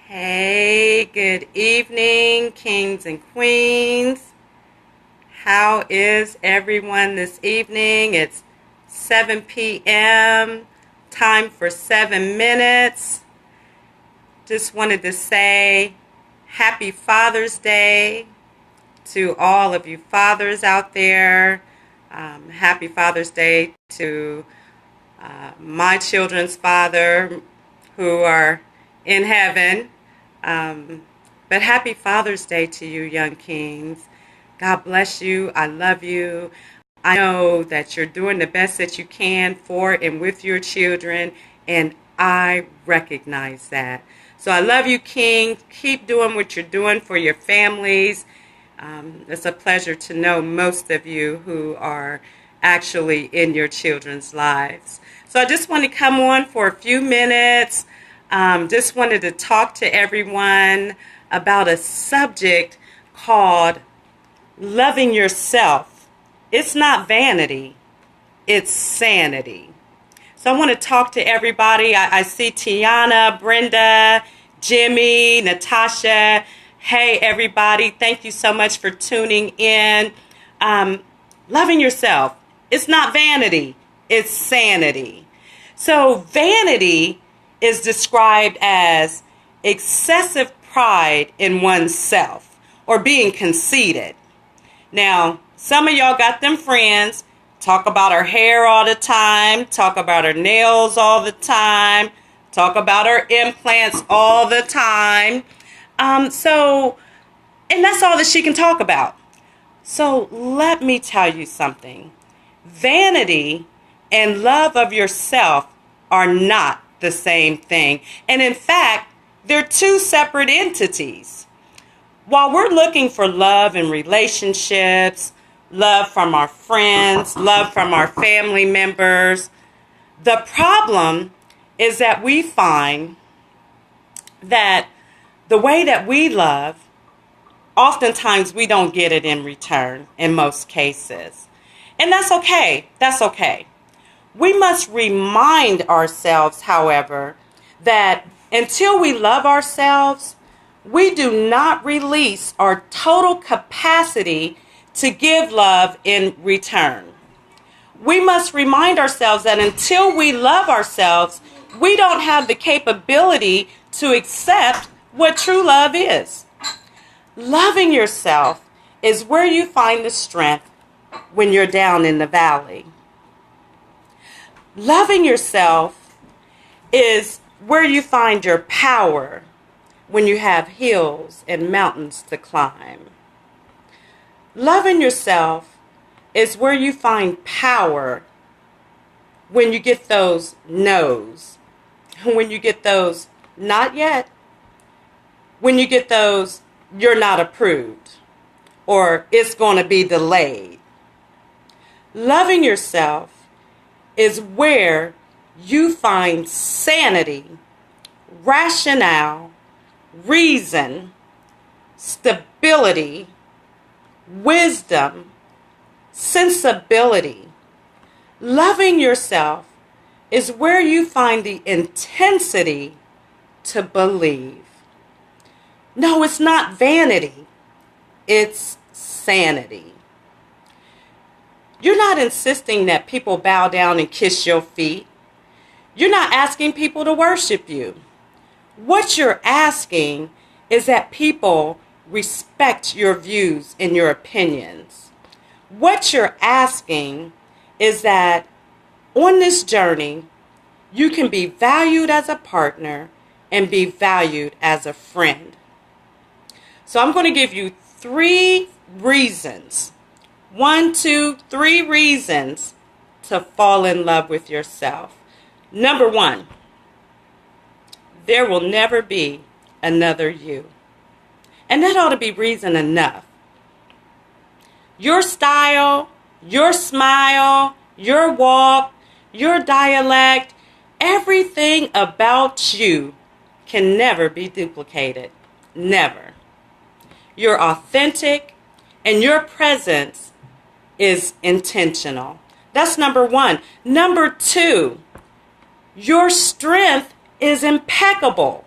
Hey, good evening, kings and queens. How is everyone this evening? It's 7 p.m., time for 7 minutes. Just wanted to say happy Father's Day to all of you fathers out there. Happy Father's Day to my children's father who are in heaven. But happy Father's Day to you, young kings. God bless you. I love you. I know that you're doing the best that you can for and with your children, and I recognize that. So I love you, kings. Keep doing what you're doing for your families. It's a pleasure to know most of you who are actually in your children's lives. So I just want to come on for a few minutes. Just wanted to talk to everyone about a subject called loving yourself. It's not vanity, it's sanity. So I want to talk to everybody. I see Tiana, Brenda, Jimmy, Natasha. Hey, everybody. Thank you so much for tuning in. Loving yourself. It's not vanity, it's sanity. So vanity is described as excessive pride in oneself or being conceited. Now, some of y'all got them friends, talk about her hair all the time, talk about her nails all the time, talk about her implants all the time. And that's all that she can talk about. So let me tell you something. Vanity and love of yourself are not the same thing. And in fact, they're two separate entities. While we're looking for love in relationships, love from our friends, love from our family members, the problem is that we find that the way that we love, oftentimes we don't get it in return in most cases. And that's okay. That's okay. We must remind ourselves, however, that until we love ourselves, we do not release our total capacity to give love in return. We must remind ourselves that until we love ourselves, we don't have the capability to accept what true love is. Loving yourself is where you find the strength when you're down in the valley. Loving yourself is where you find your power when you have hills and mountains to climb. Loving yourself is where you find power when you get those no's, when you get those not yet, when you get those you're not approved, or it's going to be delayed. Loving yourself is where you find sanity, rationale, reason, stability, wisdom, sensibility. Loving yourself is where you find the intensity to believe. No, it's not vanity, it's sanity. You're not insisting that people bow down and kiss your feet. You're not asking people to worship you. What you're asking is that people respect your views and your opinions. What you're asking is that on this journey, you can be valued as a partner and be valued as a friend. So I'm going to give you 3 reasons. 1, 2, 3 reasons to fall in love with yourself. Number 1, there will never be another you. And that ought to be reason enough. Your style, your smile, your walk, your dialect, everything about you can never be duplicated. Never. You're authentic, and your presence is intentional. That's number 1. Number 2, your strength is impeccable.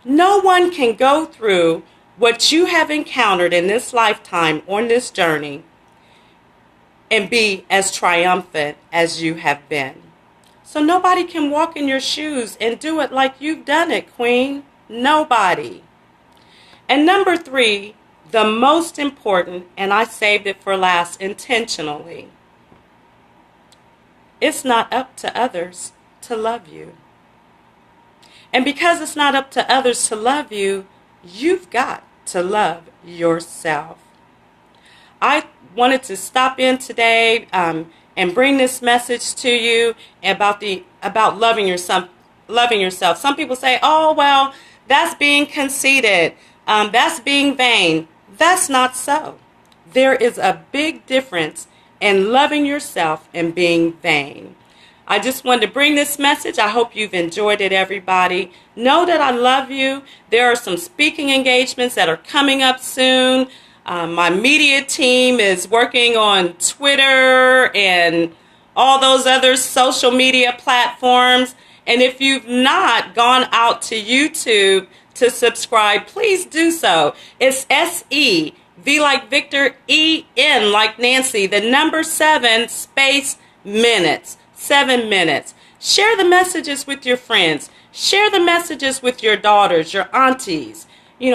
No one can go through what you have encountered in this lifetime on this journey and be as triumphant as you have been. So nobody can walk in your shoes and do it like you've done it, Queen. Nobody. And number 3, the most important, and I saved it for last intentionally, it's not up to others to love you. And because it's not up to others to love you, you've got to love yourself. I wanted to stop in today and bring this message to you about loving yourself. Some people say, "Oh, well, that's being conceited. That's being vain." That's not so. There is a big difference in loving yourself and being vain. I just wanted to bring this message. I hope you've enjoyed it, everybody. Know that I love you. There are some speaking engagements that are coming up soon. My media team is working on Twitter and all those other social media platforms. And if you've not gone out to YouTube to subscribe, please do so. It's S-E-V like Victor, E-N like Nancy, the number 7 space minutes. 7 minutes. Share the messages with your friends. Share the messages with your daughters, your aunties.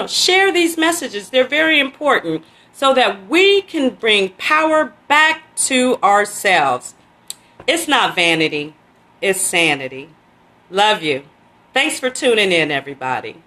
Share these messages. They're very important so that we can bring power back to ourselves. It's not vanity. It's sanity. Love you. Thanks for tuning in, everybody.